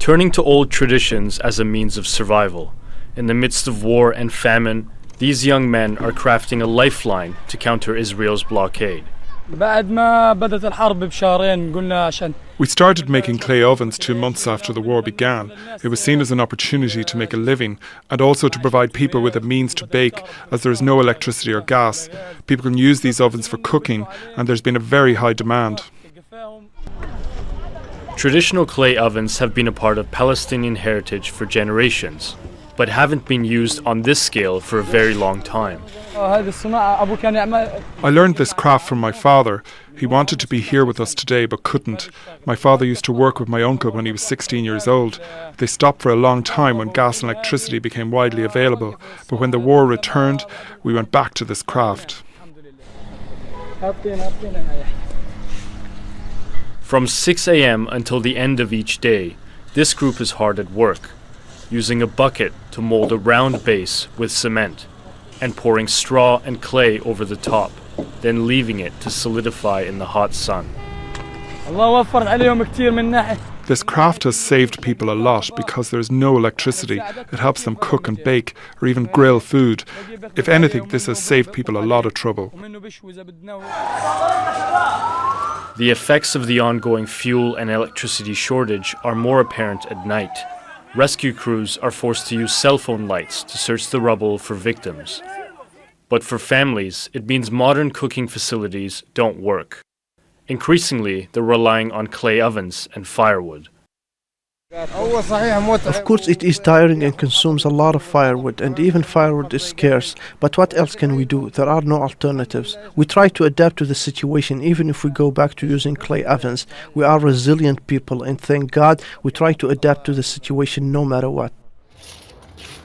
Turning to old traditions as a means of survival. In the midst of war and famine, these young men are crafting a lifeline to counter Israel's blockade. We started making clay ovens 2 months after the war began. It was seen as an opportunity to make a living and also to provide people with a means to bake, as there is no electricity or gas. People can use these ovens for cooking, and there's been a very high demand. Traditional clay ovens have been a part of Palestinian heritage for generations, but haven't been used on this scale for a very long time. I learned this craft from my father. He wanted to be here with us today but couldn't. My father used to work with my uncle when he was 16 years old. They stopped for a long time when gas and electricity became widely available, but when the war returned, we went back to this craft. From 6 a.m. until the end of each day, this group is hard at work, using a bucket to mold a round base with cement, and pouring straw and clay over the top, then leaving it to solidify in the hot sun. This craft has saved people a lot because there is no electricity. It helps them cook and bake or even grill food. If anything, this has saved people a lot of trouble. The effects of the ongoing fuel and electricity shortage are more apparent at night. Rescue crews are forced to use cell phone lights to search the rubble for victims. But for families, it means modern cooking facilities don't work. Increasingly, they're relying on clay ovens and firewood. Of course, it is tiring and consumes a lot of firewood, and even firewood is scarce. But what else can we do? There are no alternatives. We try to adapt to the situation, even if we go back to using clay ovens. We are resilient people, and thank God we try to adapt to the situation no matter what.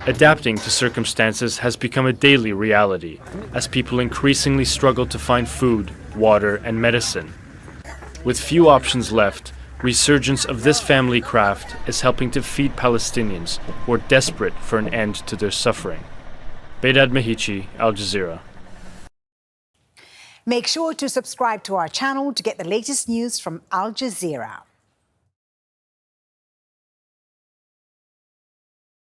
Adapting to circumstances has become a daily reality, as people increasingly struggle to find food, water, and medicine. With few options left, resurgence of this family craft is helping to feed Palestinians who are desperate for an end to their suffering. Behdad Mahichi, Al Jazeera. Make sure to subscribe to our channel to get the latest news from Al Jazeera.